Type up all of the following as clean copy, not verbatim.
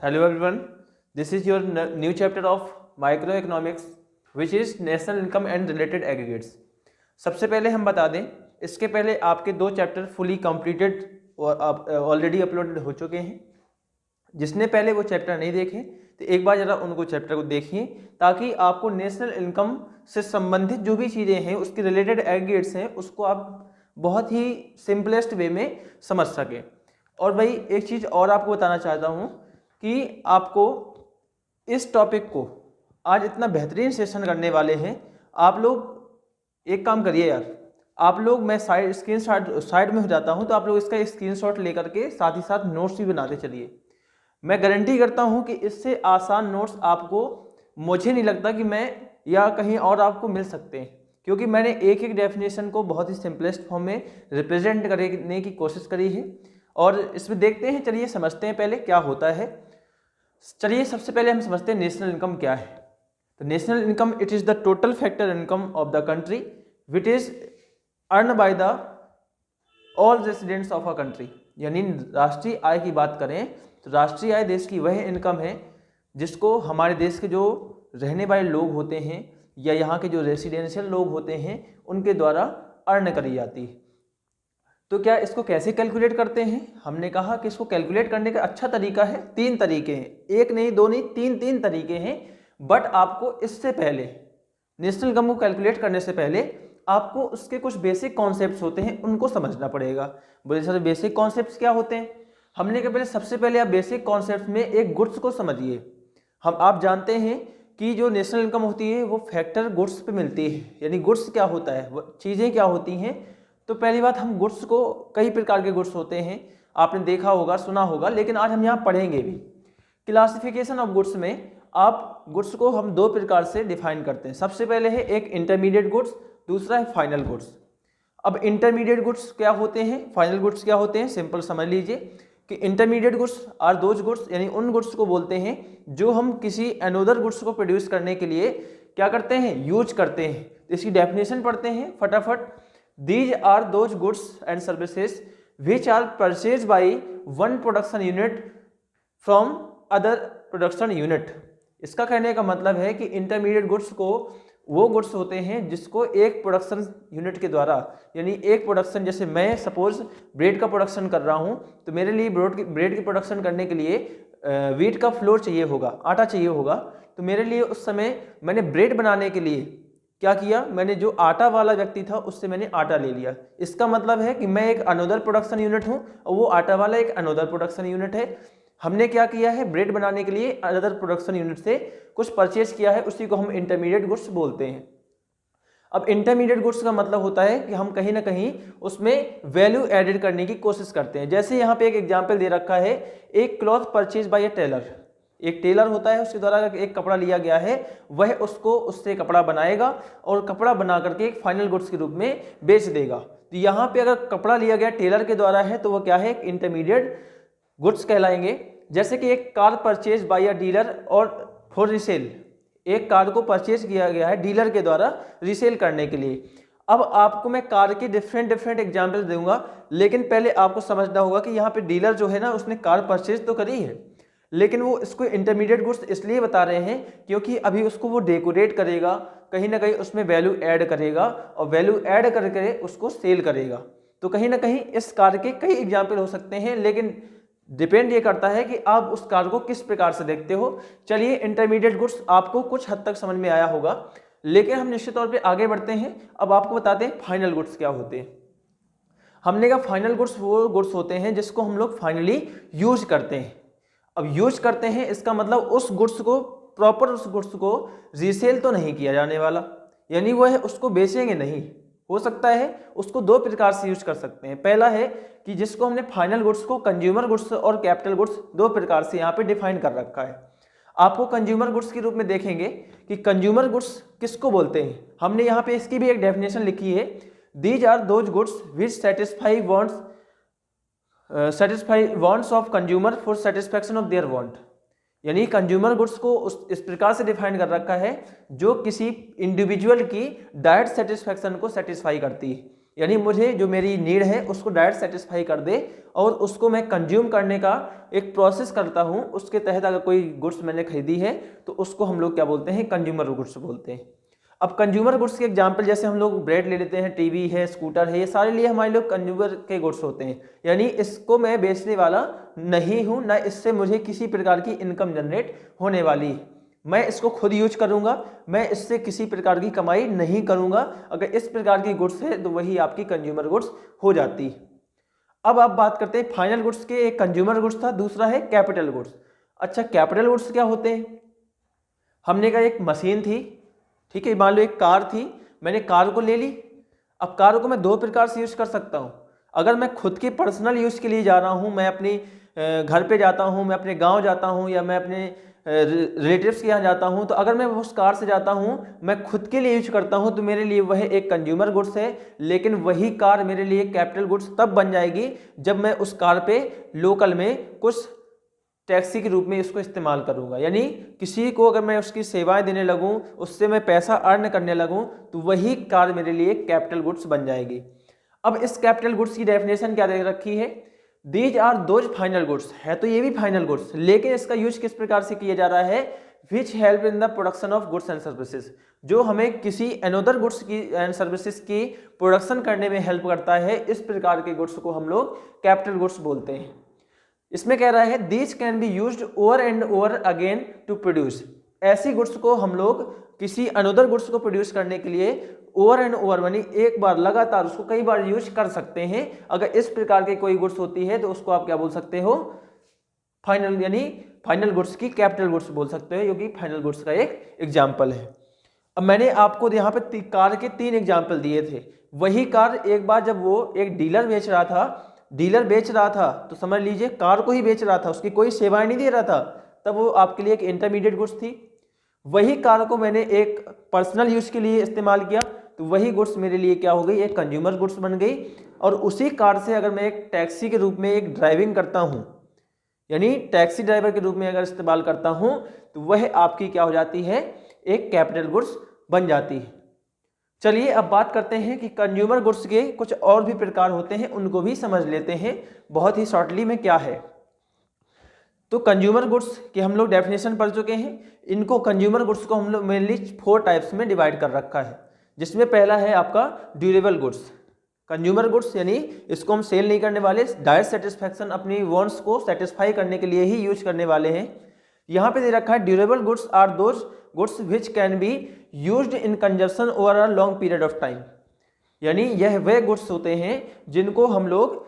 Hello everyone, this is your new chapter of Microeconomics which is National Income and Related Aggregates। सबसे पहले हम बता दें, इसके पहले आपके दो चैप्टर फुली कंप्लीटेड और ऑलरेडी अपलोडेड हो चुके हैं। जिसने पहले वो चैप्टर नहीं देखे तो एक बार ज़रा उनको चैप्टर को देखिए ताकि आपको नेशनल इनकम से संबंधित जो भी चीज़ें हैं उसके रिलेटेड एग्रीगेट्स हैं उसको आप बहुत ही सिंपलेस्ट वे में समझ सकें। और भाई एक चीज़ और आपको बताना चाहता हूँ कि आपको इस टॉपिक को आज इतना बेहतरीन सेशन करने वाले हैं। आप लोग एक काम करिए यार, आप लोग मैं साइड में हो जाता हूं तो आप लोग इसका स्क्रीनशॉट लेकर के साथ ही साथ नोट्स भी बनाते चलिए। मैं गारंटी करता हूं कि इससे आसान नोट्स आपको मुझे नहीं लगता कि मैं या कहीं और आपको मिल सकते हैं, क्योंकि मैंने एक एक डेफिनेशन को बहुत ही सिंपलेस्ट फॉर्म में रिप्रेजेंट करने की कोशिश करी है। और इसमें देखते हैं, चलिए समझते हैं पहले क्या होता है। चलिए सबसे पहले हम समझते हैं नेशनल इनकम क्या है। तो national income it is the total factor income of the country which is earn by the all residents of a country. यानी राष्ट्रीय आय की बात करें तो राष्ट्रीय आय देश की वह इनकम है जिसको हमारे देश के जो रहने वाले लोग होते हैं या यहाँ के जो रेसिडेंशियल लोग होते हैं उनके द्वारा अर्न करी जाती है। तो क्या इसको कैसे कैलकुलेट करते हैं? हमने कहा कि इसको कैलकुलेट करने का अच्छा तरीका है, तीन तरीके हैं, एक नहीं दो नहीं तीन तरीके हैं। बट आपको इससे पहले नेशनल इनकम को कैलकुलेट करने से पहले आपको उसके कुछ बेसिक कॉन्सेप्ट्स होते हैं उनको समझना पड़ेगा। बोले सर बेसिक कॉन्सेप्ट्स क्या होते हैं? हमने कहा पहले सबसे पहले आप बेसिक कॉन्सेप्ट में एक गुड्स को समझिए। आप जानते हैं कि जो नेशनल इनकम होती है वो फैक्टर गुड्स पे मिलती है। यानी गुड्स क्या होता है, वो चीज़ें क्या होती हैं। तो पहली बात, हम गुड्स को कई प्रकार के गुड्स होते हैं, आपने देखा होगा सुना होगा, लेकिन आज हम यहाँ पढ़ेंगे भी। क्लासिफिकेशन ऑफ गुड्स में आप गुड्स को हम दो प्रकार से डिफाइन करते हैं। सबसे पहले है एक इंटरमीडिएट गुड्स, दूसरा है फाइनल गुड्स। अब इंटरमीडिएट गुड्स क्या होते हैं, फाइनल गुड्स क्या होते हैं, सिंपल समझ लीजिए कि intermediate goods are those goods, यानी उन गुड्स को बोलते हैं जो हम किसी अनदर गुड्स को प्रोड्यूस करने के लिए क्या करते हैं, यूज करते हैं। इसकी डेफिनेशन पढ़ते हैं फटाफट। These are those goods and services which are purchased by one production unit from other production unit। इसका कहने का मतलब है कि इंटरमीडिएट गुड्स को वो गुड्स होते हैं जिसको एक प्रोडक्शन यूनिट के द्वारा, यानी एक प्रोडक्शन, जैसे मैं सपोज ब्रेड का प्रोडक्शन कर रहा हूँ तो मेरे लिए ब्रेड की प्रोडक्शन करने के लिए व्हीट का फ्लोर चाहिए होगा, आटा चाहिए होगा। तो मेरे लिए उस समय मैंने ब्रेड बनाने के लिए क्या किया, मैंने जो आटा वाला व्यक्ति था उससे मैंने आटा ले लिया। इसका मतलब है कि मैं एक अनदर प्रोडक्शन यूनिट हूं और वो आटा वाला एक अनदर प्रोडक्शन यूनिट है। हमने क्या किया है, ब्रेड बनाने के लिए अनदर प्रोडक्शन यूनिट से कुछ परचेज किया है, उसी को हम इंटरमीडिएट गुड्स बोलते हैं। अब इंटरमीडिएट गुड्स का मतलब होता है कि हम कहीं ना कहीं उसमें वैल्यू एडेड करने की कोशिश करते हैं। जैसे यहाँ पे एक एग्जाम्पल दे रखा है, एक cloth purchase by a tailor. एक टेलर होता है, उसके द्वारा एक कपड़ा लिया गया है, वह उसको उससे कपड़ा बनाएगा और कपड़ा बना करके एक फाइनल गुड्स के रूप में बेच देगा। तो यहाँ पे अगर कपड़ा लिया गया टेलर के द्वारा है तो वह क्या है, एक इंटरमीडिएट गुड्स कहलाएंगे। जैसे कि एक car purchase by a dealer और फॉर रीसेल, एक कार को परचेज किया गया है डीलर के द्वारा रीसेल करने के लिए। अब आपको मैं कार की डिफरेंट एग्जाम्पल दूंगा, लेकिन पहले आपको समझना होगा कि यहाँ पे डीलर जो है ना उसने कार परचेज तो करी है, लेकिन वो इसको इंटरमीडिएट गुड्स इसलिए बता रहे हैं क्योंकि अभी उसको वो डेकोरेट करेगा, कहीं ना कहीं उसमें वैल्यू ऐड करेगा और वैल्यू ऐड करके उसको सेल करेगा। तो कहीं ना कहीं इस कार के कई एग्जाम्पल हो सकते हैं, लेकिन डिपेंड ये करता है कि आप उस कार को किस प्रकार से देखते हो। चलिए इंटरमीडिएट गुड्स आपको कुछ हद तक समझ में आया होगा, लेकिन हम निश्चित तौर पर आगे बढ़ते हैं। अब आपको बताते हैं फाइनल गुड्स क्या होते हैं। हमने कहा फाइनल गुड्स वो गुड्स होते हैं जिसको हम लोग फाइनली यूज करते हैं। अब यूज करते हैं इसका मतलब उस गुड्स को प्रॉपर, उस गुड्स को रीसेल तो नहीं किया जाने वाला, यानी वो है उसको बेचेंगे नहीं। हो सकता है उसको दो प्रकार से यूज कर सकते हैं। पहला है कि जिसको हमने फाइनल गुड्स को कंज्यूमर गुड्स और कैपिटल गुड्स दो प्रकार से यहाँ पे डिफाइन कर रखा है। आपको कंज्यूमर गुड्स के रूप में देखेंगे कि कंज्यूमर गुड्स किसको बोलते हैं। हमने यहाँ पे इसकी भी एक डेफिनेशन लिखी है, these are those goods which satisfy wants of consumer for satisfaction of their want. यानी कंज्यूमर गुड्स को इस प्रकार से डिफाइन कर रखा है जो किसी इंडिविजुअल की डायरेक्ट सेटिस्फैक्शन को सेटिस्फाई करती है। यानी मुझे जो मेरी नीड है उसको डायरेक्ट सेटिस्फाई कर दे और उसको मैं कंज्यूम करने का एक प्रोसेस करता हूँ। उसके तहत अगर कोई गुड्स मैंने खरीदी है तो उसको हम लोग क्या बोलते हैं, कंज्यूमर गुड्स बोलते हैं। अब कंज्यूमर गुड्स के एग्जांपल जैसे हम लोग ब्रेड ले लेते हैं, टीवी है, स्कूटर है, ये सारे लिए हमारे लोग कंज्यूमर के गुड्स होते हैं। यानी इसको मैं बेचने वाला नहीं हूँ, ना इससे मुझे किसी प्रकार की इनकम जनरेट होने वाली है। मैं इसको खुद यूज करूंगा, मैं इससे किसी प्रकार की कमाई नहीं करूंगा। अगर इस प्रकार की गुड्स है तो वही आपकी कंज्यूमर गुड्स हो जाती है। अब आप बात करते हैं फाइनल गुड्स के। एक कंज्यूमर गुड्स था, दूसरा है कैपिटल गुड्स। अच्छा, कैपिटल गुड्स क्या होते हैं? हमने कहा एक मशीन थी, ठीक है, मान लो एक कार थी, मैंने कार को ले ली। अब कार को मैं दो प्रकार से यूज कर सकता हूँ। अगर मैं खुद के पर्सनल यूज के लिए जा रहा हूँ, मैं अपनी घर पे जाता हूँ, मैं अपने गांव जाता हूँ, या मैं अपने रिलेटिव्स के यहाँ जाता हूँ, तो अगर मैं उस कार से जाता हूँ, मैं खुद के लिए यूज करता हूँ, तो मेरे लिए वह एक कंज्यूमर गुड्स है। लेकिन वही कार मेरे लिए कैपिटल गुड्स तब बन जाएगी जब मैं उस कार पे लोकल में कुछ टैक्सी के रूप में इसको इस्तेमाल करूंगा। यानी किसी को अगर मैं उसकी सेवाएं देने लगूं, उससे मैं पैसा अर्न करने लगूं, तो वही कार मेरे लिए कैपिटल गुड्स बन जाएगी। अब इस कैपिटल गुड्स की डेफिनेशन क्या दे रखी है? These are those final goods, है तो ये भी फाइनल गुड्स, लेकिन इसका यूज किस प्रकार से किया जा रहा है? Which help in the production of goods and services, जो हमें किसी अनदर गुड्स की एंड सर्विसेज की प्रोडक्शन करने में हेल्प करता है। इस प्रकार के गुड्स को हम लोग कैपिटल गुड्स बोलते हैं। इसमें कह रहा है these can be used over and over again to produce, ऐसी गुड्स को हम लोग किसी अनदर गुड्स को प्रोड्यूस करने के लिए ओवर एंड ओवर यानी एक बार लगातार उसको कई बार यूज कर सकते हैं। अगर इस प्रकार की कोई गुड्स होती है तो उसको आप क्या बोल सकते हो? फाइनल, यानी फाइनल गुड्स की कैपिटल गुड्स बोल सकते हो, जो कि फाइनल गुड्स का एक एग्जाम्पल है। अब मैंने आपको यहाँ पे कार के 3 एग्जाम्पल दिए थे। वही कार एक बार जब वो एक डीलर बेच रहा था तो समझ लीजिए कार को ही बेच रहा था, उसकी कोई सेवाएं नहीं दे रहा था, तब वो आपके लिए एक इंटरमीडिएट गुड्स थी। वही कार को मैंने एक पर्सनल यूज के लिए इस्तेमाल किया तो वही गुड्स मेरे लिए क्या हो गई? एक कंज्यूमर गुड्स बन गई। और उसी कार से अगर मैं एक टैक्सी के रूप में एक ड्राइविंग करता हूँ, यानी टैक्सी ड्राइवर के रूप में अगर इस्तेमाल करता हूँ, तो वह आपकी क्या हो जाती है? एक कैपिटल गुड्स बन जाती है। चलिए अब बात करते हैं कि कंज्यूमर गुड्स के कुछ और भी प्रकार होते हैं, उनको भी समझ लेते हैं बहुत ही शॉर्टली में क्या है। तो कंज्यूमर गुड्स की हम लोग डेफिनेशन पढ़ चुके हैं। इनको कंज्यूमर गुड्स को हम लोग मेनली 4 टाइप्स में डिवाइड कर रखा है, जिसमें पहला है आपका ड्यूरेबल गुड्स। कंज्यूमर गुड्स यानी इसको हम सेल नहीं करने वाले, डायरेक्ट सेटिस्फैक्शन अपनी वांट्स को सेटिस्फाई करने के लिए ही यूज करने वाले हैं। यहाँ पे दे रखा है durable goods are those goods which can be used in consumption over a long period of time, यानी यह वे गुड्स होते हैं जिनको हम लोग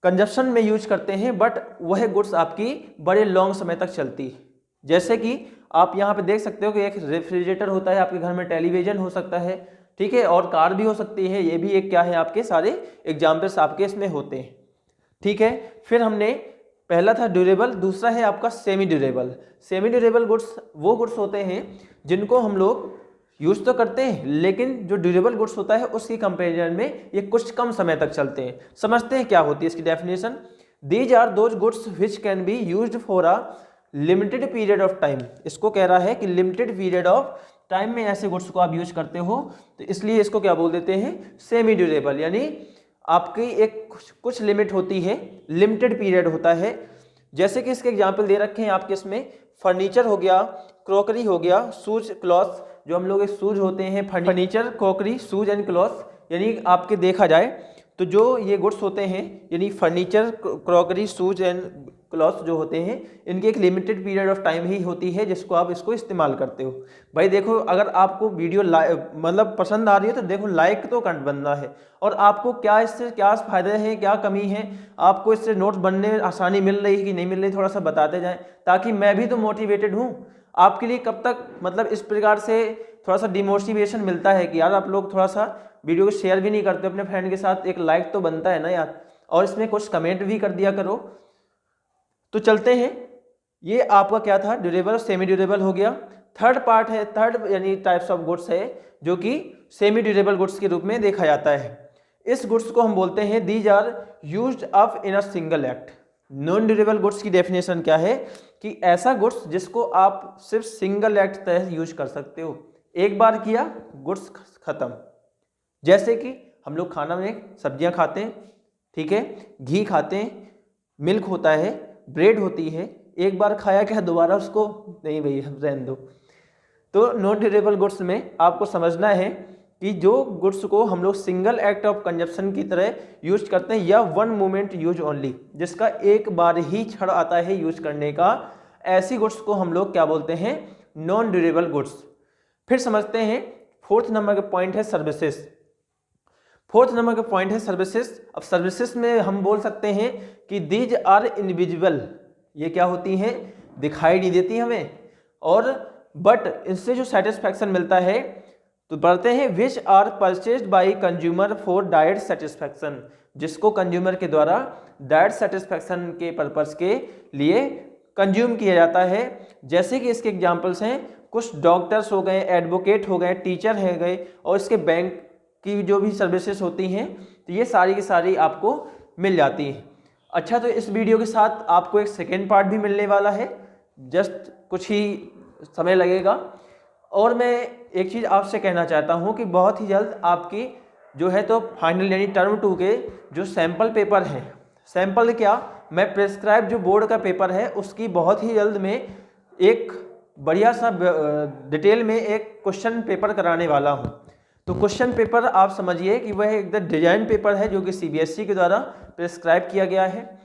कंजप्शन में यूज करते हैं, बट वह गुड्स आपकी बड़े लॉन्ग समय तक चलती है। जैसे कि आप यहाँ पे देख सकते हो कि एक रेफ्रिजरेटर होता है आपके घर में, टेलीविजन हो सकता है, ठीक है, और कार भी हो सकती है। ये भी एक क्या है? आपके सारे एग्जाम्पल्स आपके इसमें होते हैं, ठीक है। फिर हमने पहला था ड्यूरेबल, दूसरा है आपका semi durable. Semi durable goods वो गुड्स होते हैं जिनको हम लोग यूज तो करते हैं, लेकिन जो ड्यूरेबल गुड्स होता है उसकी कंपेरिजन में ये कुछ कम समय तक चलते हैं। समझते हैं क्या होती है इसकी definition. These are those goods which can be used for a limited period of time. इसको कह रहा है कि लिमिटेड पीरियड ऑफ टाइम में ऐसे गुड्स को आप यूज करते हो, तो इसलिए इसको क्या बोल देते हैं? Semi durable. यानी आपकी एक कुछ लिमिट होती है, लिमिटेड पीरियड होता है। जैसे कि इसके एग्जाम्पल दे रखे हैं आपके इसमें, फर्नीचर हो गया, क्रॉकरी हो गया, शूज, क्लॉथ, जो हम लोग शूज होते हैं, furniture, crockery, shoes and cloth, यानी आपके देखा जाए तो जो ये गुड्स होते हैं, यानी furniture, crockery, shoes and cloth जो होते हैं, इनकी एक लिमिटेड पीरियड ऑफ टाइम ही होती है जिसको आप इसको इस्तेमाल करते हो। भाई देखो, अगर आपको वीडियो मतलब पसंद आ रही है तो देखो लाइक तो कर बनना है, और आपको क्या इससे क्या फायदे हैं, क्या कमी है, आपको इससे नोट्स बनने में आसानी मिल रही है कि नहीं मिल रही, थोड़ा सा बताते जाएं, ताकि मैं भी तो मोटिवेटेड हूँ। आपके लिए कब तक मतलब इस प्रकार से थोड़ा सा डिमोटिवेशन मिलता है कि यार आप लोग थोड़ा सा वीडियो को शेयर भी नहीं करते अपने फ्रेंड के साथ, एक लाइक तो बनता है ना यार, और इसमें कुछ कमेंट भी कर दिया करो। तो चलते हैं, ये आपका क्या था? ड्यूरेबल और सेमी ड्यूरेबल हो गया। थर्ड पार्ट है, थर्ड यानी टाइप्स ऑफ गुड्स है जो कि सेमी ड्यूरेबल गुड्स के रूप में देखा जाता है। इस गुड्स को हम बोलते हैं these are used up in a single act. Non durable goods की डेफिनेशन क्या है? कि ऐसा गुड्स जिसको आप सिर्फ सिंगल एक्ट तहत यूज कर सकते हो, एक बार किया गुड्स खत्म। जैसे कि हम लोग खाना में सब्जियां खाते हैं, ठीक है, घी खाते हैं, मिल्क होता है, ब्रेड होती है, एक बार खाया क्या दोबारा उसको नहीं भाई रहने दो। तो नॉन ड्यूरेबल गुड्स में आपको समझना है कि जो गुड्स को हम लोग सिंगल एक्ट ऑफ कंजप्शन की तरह यूज करते हैं या वन मोमेंट यूज ओनली, जिसका एक बार ही क्षण आता है यूज करने का, ऐसी गुड्स को हम लोग क्या बोलते हैं, नॉन ड्यूरेबल गुड्स। फिर समझते हैं फोर्थ नंबर का पॉइंट है सर्विसेज। फोर्थ नंबर का पॉइंट है सर्विसेज। अब सर्विसेज में हम बोल सकते हैं कि दीज आर इनविजिबल, ये क्या होती हैं, दिखाई नहीं देती हमें, और बट इससे जो सेटिस्फैक्शन मिलता है तो बढ़ते हैं which are purchased by consumer for direct satisfaction, जिसको कंज्यूमर के द्वारा डायरेक्ट सेटिस्फैक्शन के पर्पस के लिए कंज्यूम किया जाता है। जैसे कि इसके एग्जांपल्स हैं, कुछ डॉक्टर्स हो गए, एडवोकेट हो गए, टीचर है गए, और इसके बैंक की जो भी सर्विसेज होती हैं, तो ये सारी की सारी आपको मिल जाती हैं। अच्छा, तो इस वीडियो के साथ आपको एक सेकेंड पार्ट भी मिलने वाला है, जस्ट कुछ ही समय लगेगा। और मैं एक चीज़ आपसे कहना चाहता हूँ कि बहुत ही जल्द आपकी जो है तो फाइनल यानी टर्म 2 के जो सैम्पल पेपर हैं, सैम्पल क्या, मैं प्रेस्क्राइब जो बोर्ड का पेपर है उसकी बहुत ही जल्द में एक बढ़िया सा डिटेल में एक क्वेश्चन पेपर कराने वाला हूँ। तो क्वेश्चन पेपर आप समझिए कि वह एक डिजाइन पेपर है जो कि CBSE के द्वारा प्रेस्क्राइब किया गया है।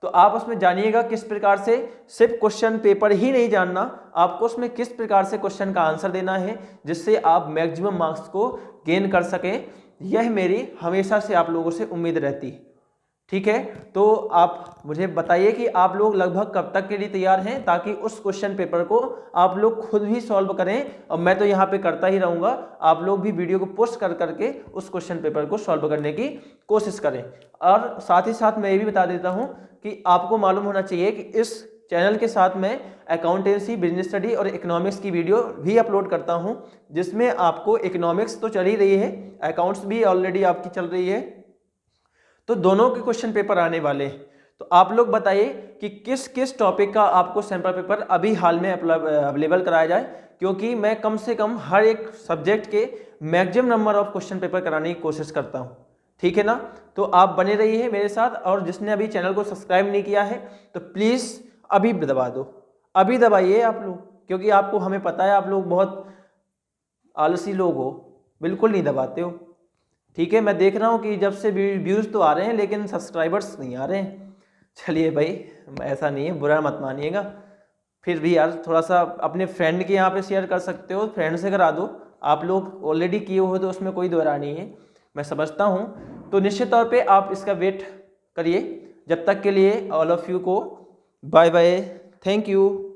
तो आप उसमें जानिएगा किस प्रकार से, सिर्फ क्वेश्चन पेपर ही नहीं जानना, आपको उसमें किस प्रकार से क्वेश्चन का आंसर देना है जिससे आप मैक्सिमम मार्क्स को गेन कर सकें। यह मेरी हमेशा से आप लोगों से उम्मीद रहती है, ठीक है। तो आप मुझे बताइए कि आप लोग लगभग कब तक के लिए तैयार हैं, ताकि उस क्वेश्चन पेपर को आप लोग खुद भी सॉल्व करें, और मैं तो यहाँ पे करता ही रहूँगा, आप लोग भी वीडियो को पोस्ट कर करके उस क्वेश्चन पेपर को सॉल्व करने की कोशिश करें। और साथ ही साथ मैं ये भी बता देता हूँ कि आपको मालूम होना चाहिए कि इस चैनल के साथ मैं अकाउंटेंसी, बिजनेस स्टडी और इकोनॉमिक्स की वीडियो भी अपलोड करता हूं, जिसमें आपको इकोनॉमिक्स तो चल ही रही है, अकाउंट्स भी ऑलरेडी आपकी चल रही है, तो दोनों के क्वेश्चन पेपर आने वाले हैं। तो आप लोग बताइए कि किस किस टॉपिक का आपको सैंपल पेपर अभी हाल में अवेलेबल कराया जाए, क्योंकि मैं कम से कम हर एक सब्जेक्ट के maximum number of question paper कराने की कोशिश करता हूँ, ठीक है ना। तो आप बने रहिए मेरे साथ, और जिसने अभी चैनल को सब्सक्राइब नहीं किया है तो प्लीज़ अभी दबा दो, अभी दबाइए आप लोग, क्योंकि आपको हमें पता है आप लोग बहुत आलसी लोग हो, बिल्कुल नहीं दबाते हो, ठीक है। मैं देख रहा हूँ कि जब से व्यूज़ तो आ रहे हैं लेकिन सब्सक्राइबर्स नहीं आ रहे हैं। चलिए भाई, ऐसा नहीं है, बुरा मत मानिएगा, फिर भी यार थोड़ा सा अपने फ्रेंड के यहाँ पे शेयर कर सकते हो, फ्रेंड से करा दो, आप लोग ऑलरेडी किए हो तो उसमें कोई दोहरा नहीं है, मैं समझता हूँ। तो निश्चित तौर पे आप इसका वेट करिए। जब तक के लिए ऑल ऑफ यू को बाय बाय, थैंक यू।